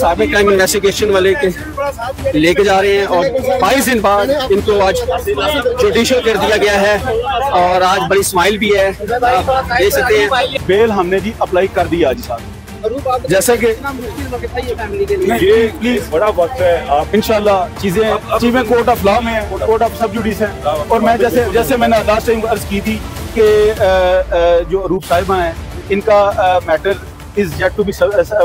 Cyber crime investigation वाले के लेके जा रहे हैं और 22 दिन बाद इनको आज जुडिशियल कर दिया गया है और आज बड़ी स्माइल भी है, देख सकते हैं। बेल हमने जी अप्लाई कर दिया आज साथ, जैसे कि ये प्लीज बड़ा वक्त है। आप इंशाल्लाह चीजें कोर्ट ऑफ लॉ में है, कोर्ट ऑफ सब जुडिस है। और मैं जैसे मैंने लास्ट टाइम अर्ज की थी कि जो रूप साहिबा हैं इनका matter is yet to be,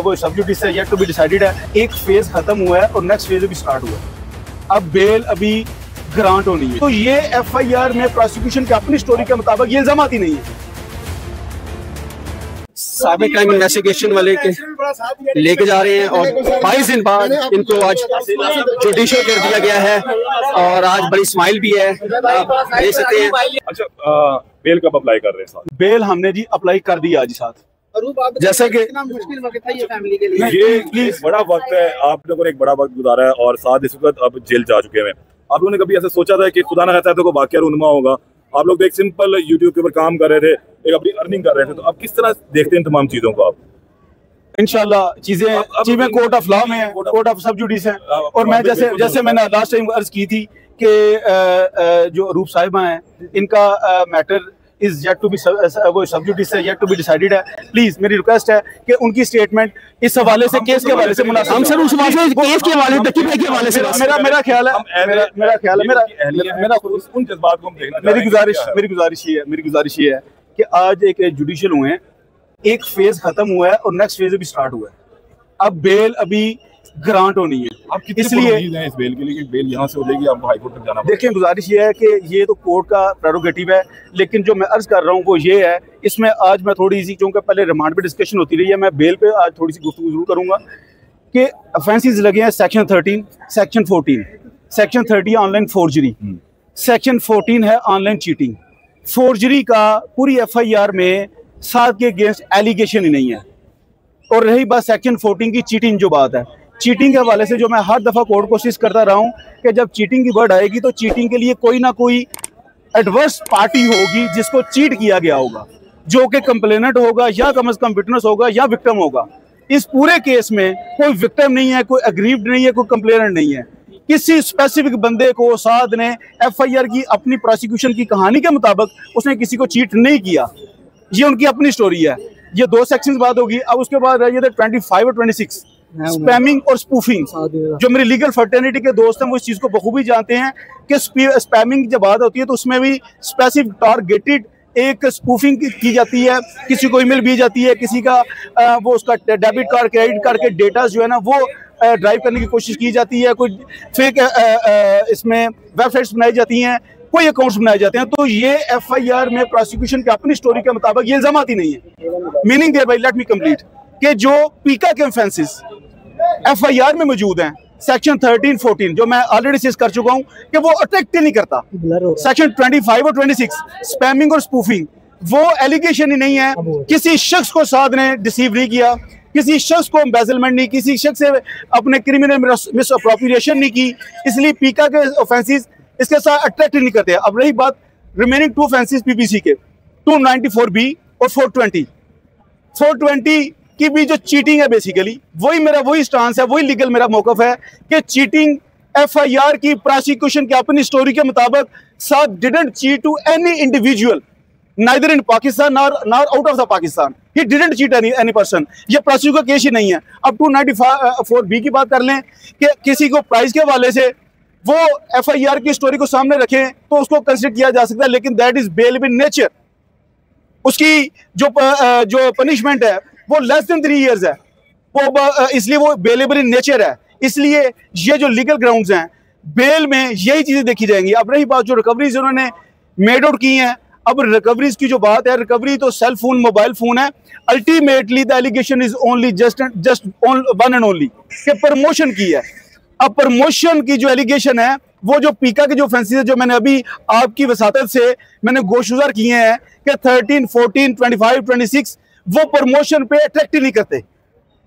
वो सब जुडिस है, येट टू बी डिसाइडेड है। एक फेज खत्म हुआ है और नेक्स्ट फेज अभी स्टार्ट हुआ है। अब बेल अभी ग्रांट होनी है, तो ये FIR में प्रोसिक्यूशन की अपनी स्टोरी के मुताबिक ये इल्जाम ही नहीं है। साइबर क्राइम इन्वेस्टिगेशन वाले के लेके जा रहे हैं और 22 दिन बाद इनको आज जुडिशियल कर दिया गया है और आज बड़ी स्माइल भी है, देख सकते हैं। अच्छा, बेल कब अप्लाई कर रहे हैं साथ? बेल हमने जी अप्लाई कर दिया आज साथ, जैसे कि मुश्किल वक्त है ये फैमिली के लिए। ये प्लीज बड़ा वक्त है। आप लोगों ने एक बड़ा वक्त गुजारा है और साथ इस वक्त अब जेल जा चुके हैं। आप लोगों ने कभी ऐसा सोचा था कि खुदा ना कहता है तो कोई वाकया रूनुमा होगा? आप लोग तो एक सिंपल यूट्यूब के ऊपर काम कर रहे थे, एक अपनी अर्निंग कर रहे थे, तो अब किस तरह देखते हैं तमाम चीजों को आप? इंशाल्लाह चीजें कोर्ट ऑफ लॉ में है, कोर्ट ऑफ सब जुडिस है। और मैं जैसे मैंने लास्ट टाइम अर्ज की थी कि जो रूप साहिबा हैं इनका matter is yet to be, वो सब जुडिस है, येट टू बी डिसाइडेड है। प्लीज मेरी रिक्वेस्ट है कि उनकी स्टेटमेंट इस हवाले से, केस के हवाले से मुनासिब। हम सर उस केस के हवाले के हवाले से मेरा ख्याल है मेरा उन जज्बात को हम देखना, मेरी गुजारिश ये है कि आज एक जुडिशियल हुए हैं, एक फेज खत्म हुआ है और नेक्स्ट फेज अभी स्टार्ट हुआ है। अब बेल अभी ग्रांट होनी है, आप इसलिए इस बेल के लिए कि बेल यहाँ से हो जाएगी, आपको हाई कोर्ट तक जाना? देखिए, गुजारिश ये है कि ये तो कोर्ट का प्रेरोगेटिव है, लेकिन जो मैं अर्ज कर रहा हूँ वो ये है, इसमें आज मैं थोड़ी सी, क्योंकि पहले रिमांड पे डिस्कशन होती रही है, मैं बेल पे आज थोड़ी सी गुफ्तगू जरूर करूंगा कि ऑफेंसेस लगे हैं section 13, section 14। Section 30 online forgery, section 14 है ऑनलाइन चीटिंग। फोर्जरी का पूरी FIR में साथ के अगेंस्ट एलिगेशन ही नहीं है। और रही बात सेक्शन 14 की चीटिंग, जो बात है चीटिंग के हवाले से, जो मैं हर दफ़ा कोर्ट कोशिश करता रहा हूँ कि जब चीटिंग की वर्ड आएगी तो चीटिंग के लिए कोई ना कोई एडवर्स पार्टी होगी जिसको चीट किया गया होगा, जो कि कंप्लेनेंट होगा या कम से कम विटनेस होगा या विक्टिम होगा। इस पूरे केस में कोई विक्टिम नहीं है, कोई अग्रीव्ड नहीं है, कोई कंप्लेनेंट नहीं है। किसी स्पेसिफिक बंदे को साध ने FIR की अपनी प्रोसिक्यूशन की कहानी के मुताबिक उसने किसी को चीट नहीं किया। ये उनकी अपनी स्टोरी है। ये 2 सेक्शन बात होगी। अब उसके बाद रहिए 25 और 26, स्पैमिंग और स्पूफिंग। जो मेरी लीगल फर्टर्निटी के दोस्त हैं वो इस चीज को बखूबी जानते हैं कि स्पैमिंग जब बात होती है तो उसमें भी स्पेसिफिक टारगेटेड एक स्पूफिंग की जाती है। किसी को ईमेल भेजी जाती है, किसी का वो उसका डेबिट कार्ड, क्रेडिट कार्ड के डेटा जो है ना वो ड्राइव करने की कोशिश की जाती है। कोई फेक इसमें वेबसाइट्स बनाई जाती हैं, कोई अकाउंट्स बनाए जाते हैं। तो ये FIR में प्रोसिक्यूशन की अपनी स्टोरी के मुताबिक ये इल्जाम ही नहीं है। Meaning thereby, let me complete, कि जो पीका के ऑफेंसेस FIR में मौजूद हैं, सेक्शन 13, 14, जो मैं ऑलरेडी डिस्कस कर चुका हूं कि वो अट्रैक्ट ही नहीं करता। सेक्शन 25 और 26, स्पैमिंग और स्पूफिंग, वो एलिगेशन ही नहीं है। किसी शख्स को साध ने डिसीव नहीं किया, किसी शख्स को एम्बेजलमेंट नहीं, किसी शख्स से अपने क्रिमिनल मिसअप्रोप्रिएशन नहीं की। इसलिए पीका के ऑफेंसेस इसके साथ अट्रैक्ट नहीं करते। अब रही बात रिमेनिंग 2 ऑफेंसेस PPC के, 294B और 420 की भी जो चीटिंग है, बेसिकली वही स्टांस है, वही लीगल मेरा मौकफ है कि चीटिंग FIR की प्रोसिक्यूशन की अपनी स्टोरी के मुताबिक साथ didn't cheat to any individual, neither in Pakistan nor out of the Pakistan. He didn't cheat any person. ये प्रोसिक्यूशन केस ही नहीं है। अब 294B की बात कर लें कि किसी को प्राइस के हवाले से वो FIR की स्टोरी को सामने रखें तो उसको कंसिडर किया जा सकता है, लेकिन that is bail in nature. उसकी जो पनिशमेंट है वो लेस देन 3 इयर्स है, वो इसलिए वो बेलेबल इन नेचर है। इसलिए ये जो लीगल ग्राउंड्स हैं, बेल में यही चीजें देखी जाएंगी। अब रही बात जो रिकवरीज उन्होंने मेड आउट की हैं, अब रिकवरीज की जो बात है, रिकवरी तो सेल फोन, मोबाइल फोन है। Ultimately the allegation is only just one and only कि प्रमोशन की है। अब प्रमोशन की जो एलिगेशन है, वो जो पीका के जो ऑफेंसेस है, जो मैंने अभी आपकी वसातत से मैंने गोशगुजार किए हैं कि 13, 14, 25, 26 वो प्रमोशन पे अट्रैक्ट नहीं करते,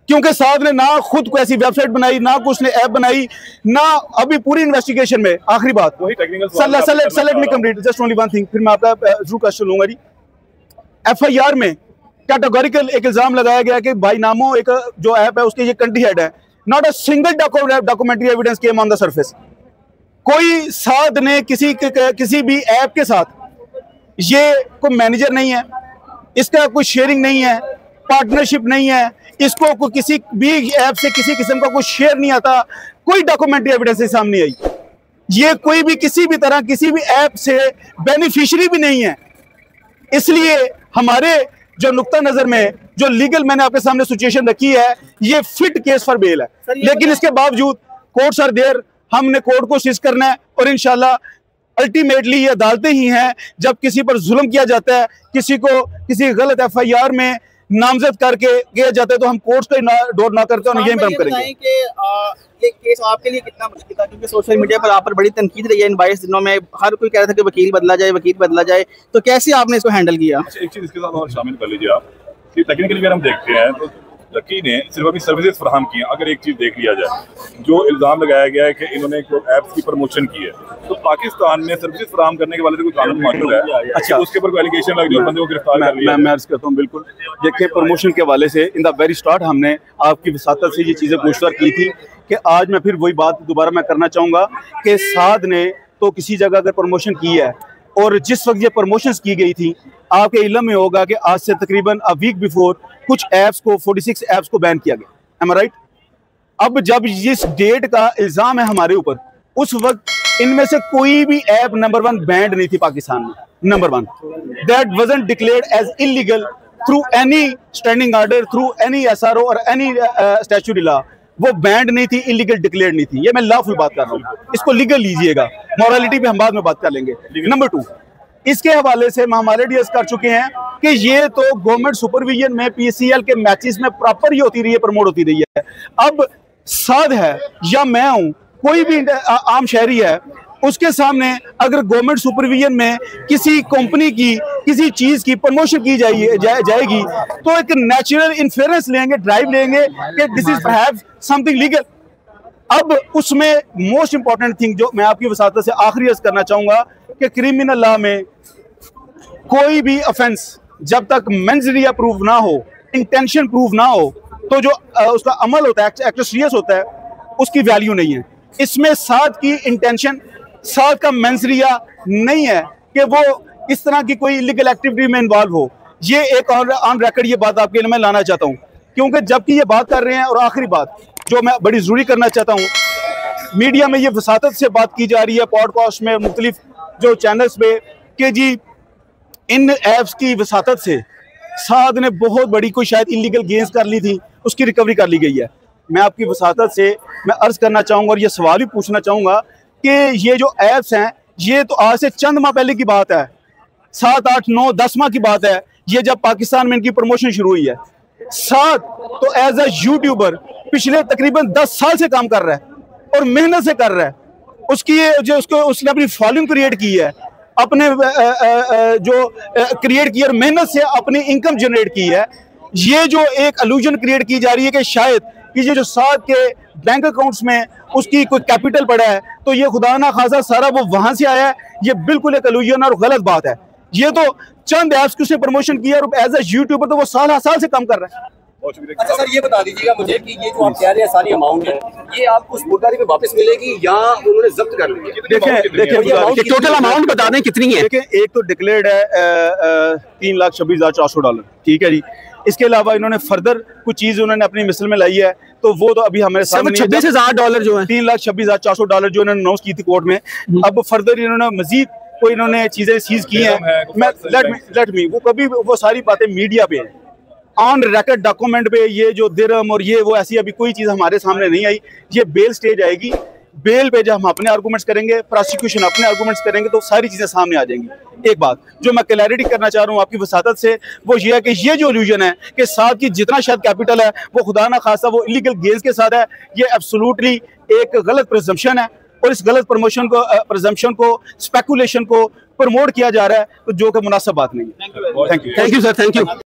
क्योंकि साथ ने ना खुद को ऐसी वेबसाइट बनाई, ना कुछ ने ऐप बनाई, ना अभी पूरी इन्वेस्टिगेशन में। आखिरी बात वही टेक्निकल में complete just only one thing, फिर मैं आपका जरूर क्वेश्चन लूंगा जी। FIR में कैटेगोरिकल एक इल्जाम लगाया गया कि भाई नामो एक जो ऐप है उसके ये कंट्री हेड है, not a single documentary evidence came on the surface. कोई साथ ने किसी भी ऐप के साथ, ये कोई मैनेजर नहीं है, इसका कोई शेयरिंग नहीं है, पार्टनरशिप नहीं है, इसको कोई किसी भी ऐप से किसी किस्म का कोई शेयर नहीं आता, कोई डॉक्यूमेंट्री एविडेंस सामने आई। ये कोई भी किसी भी तरह किसी भी ऐप से बेनिफिशियरी भी नहीं है। इसलिए हमारे जो नुक्ता नजर में जो लीगल मैंने आपके सामने सिचुएशन रखी है, ये फिट केस फॉर बेल है। लेकिन इसके बावजूद कोर्ट्स आर देयर, हमने कोर्ट को सीज करना है और इंशाल्लाह अल्टीमेटली ये अदालतें ही हैं, जब किसी पर जुल्म किया जाता है, किसी को किसी गलत FIR में नामजद करके किया जाता है, तो हम कोर्ट्स का डोर ना करते हैं। यही हम करेंगे। ये केस आपके लिए कितना मुश्किल था, क्योंकि सोशल मीडिया पर आप पर बड़ी तनकीद रही है इन 22 दिनों में, हर कोई कह रहा था कि वकील बदला जाए, तो कैसे आपने इसको हैंडल किया? एक चीज इसके साथ और शामिल कर लीजिए आप कि टेक्निकली अगर हम देखते हैं तो लकी ने सिर्फ अपनी सर्विसेज फराहम की। अगर एक चीज देख लिया जाए, जो इल्जाम लगाया गया है कि इन्होंने ऐप्स की प्रमोशन की है, तो पाकिस्तान में सर्विसेज फराहम करने के वाले तो कोई कानून मौजूद है। अच्छा, उसके ऊपर कोई एलिगेशन लग जाए, बंदे को गिरफ्तार कर लिया। मैं अर्ज करता हूँ, बिल्कुल देखिए, प्रमोशन के हवाले से इन द वेरी स्टार्ट हमने आपकी वसातत से ये चीज़ें पुरस्कार की थी कि आज मैं फिर वही बात दोबारा मैं करना चाहूँगा कि साद ने तो किसी जगह अगर प्रमोशन की है, और जिस वक्त ये प्रमोशंस की गई थी, आपके इल्म में होगा कि आज से तकरीबन अ वीक बिफोर कुछ ऐप्स को 46 ऐप्स को बैन किया गया। एम आई राइट? अब जब जिस डेट का इल्ज़ाम है हमारे ऊपर, उस वक्त इनमें से कोई भी ऐप नंबर 1 बैंड नहीं थी पाकिस्तान में। Number 1 that wasn't declared as illegal through any standing order, through any SRO और एनी स्टैट्यूटरी लॉ। वो बैंड नहीं थी, इलीगल डिक्लेयर्ड नहीं थी। ये मैं लॉफुल बात कर रहा हूँ, इसको लीगल लीजिएगा, मॉरलिटी पे हम बाद में बात कर लेंगे। नंबर 2, इसके हवाले से हम हमारे डिस्कस कर चुके हैं कि ये तो गवर्नमेंट सुपरविजन में PCL के मैचेस में प्रॉपर ही होती रही है, प्रमोट होती रही है। अब साद है या मैं हूँ, कोई भी आम शहरी है, उसके सामने अगर गवर्नमेंट सुपरविजन में किसी कंपनी की किसी चीज की प्रमोशन की जाएगी तो एक नेचुरल इन्फ्रेंस लेंगे, ड्राइव लेंगे कि this is perhaps something legal. अब उसमें मोस्ट इंपॉर्टेंट थिंग जो मैं आपकी वसातत से आखिरी अर्ज करना चाहूंगा कि क्रिमिनल लॉ में कोई भी ऑफेंस जब तक मेंजरिया प्रूव ना हो, इंटेंशन प्रूव ना हो, तो जो उसका अमल होता है, एक्ट सीरियस होता है, उसकी वैल्यू नहीं है। इसमें साथ की इंटेंशन, साथ का मेंजरिया नहीं है कि वो इस तरह की कोई इलीगल एक्टिविटी में इन्वॉल्व हो। ये एक ऑन रिकॉर्ड ये बात आपके लिए मैं लाना चाहता हूँ, क्योंकि जबकि ये बात कर रहे हैं, और आखिरी बात जो मैं बड़ी जरूरी करना चाहता हूँ, मीडिया में ये वसातत से बात की जा रही है, पॉडकास्ट में, मुख्तलिफ जो चैनल्स पे, कि जी इन ऐप्स की वसातत से साद ने बहुत बड़ी कोई शायद इलीगल गेन्स कर ली थी, उसकी रिकवरी कर ली गई है। मैं आपकी वसातत से मैं अर्ज करना चाहूँगा और ये सवाल भी पूछना चाहूँगा कि ये जो ऐप्स हैं, ये तो आज से चंद माह पहले की बात है, 7, 8, 9, 10 माह की बात है, ये जब पाकिस्तान में इनकी प्रमोशन शुरू हुई है। साद तो एज अ यूट्यूबर पिछले तकरीबन 10 साल से काम कर रहा है और मेहनत से कर रहा है। उसने अपनी फॉलोइंग क्रिएट की है, अपने जो क्रिएट की और मेहनत से अपनी इनकम जनरेट की है। ये जो एक इल्यूजन क्रिएट की जा रही है कि शायद कि ये जो साद के बैंक अकाउंट्स में उसकी कोई कैपिटल पड़ा है, तो ये खुदा ना खासा सारा वो वहां से आया है, ये बिल्कुल एक इल्यूजन और गलत बात है। ये तो चंद ऐप्स की उसने प्रमोशन किया और एज अ यूट्यूबर तो वो साल से काम कर रहा है। अच्छा सर, ये बता दीजिएगा मुझे कि ये जो आप कह रहे हैं सारी अमाउंट है, ये आपको उस मुद्दारी पे वापस मिलेगी या उन्होंने जब्त कर ली? देखिए टोटल अमाउंट बता दें कितनी है। देखिए, एक तो डिक्लेयर्ड है $3,26,400, ठीक है जी। इसके अलावा इन्होंने फर्दर कुछ चीज उन्होंने अपनी मिसल में लाई है, तो वो तो अभी हमारे सामने $26,000 जो है, $3,26,400 जो इन्होंने अनाउंस की थी कोर्ट में। अब फर्दर इन्होंने मजीद कोई इन्होंने चीजें सीज की हैं। लेट मी वो कभी वो सारी बातें मीडिया पे हैं, ऑन रिकॉर्ड डॉक्यूमेंट पे ये जो दिरहम और ये वो ऐसी अभी कोई चीज हमारे सामने नहीं आई। ये बेल स्टेज आएगी, बेल पे जब हम अपने आर्गूमेंट्स करेंगे, प्रोसिक्यूशन अपने आर्गूमेंट्स करेंगे, तो सारी चीजें सामने आ जाएंगी। एक बात जो मैं क्लैरिटी करना चाह रहा हूँ आपकी वसातत से, वो ये है कि ये जो इल्यूजन है कि साथ की जितना शायद कैपिटल है वो खुदा ना खासा वो इलीगल गेन्स के साथ है, ये एब्सोल्युटली एक गलत प्रिजम्पशन है। और इस गलत प्रमोशन को, प्रिजम्पशन को, स्पेकुलेशन को प्रमोट किया जा रहा है, तो जो कि मुनासिब बात नहीं है। Thank you sir, thank you.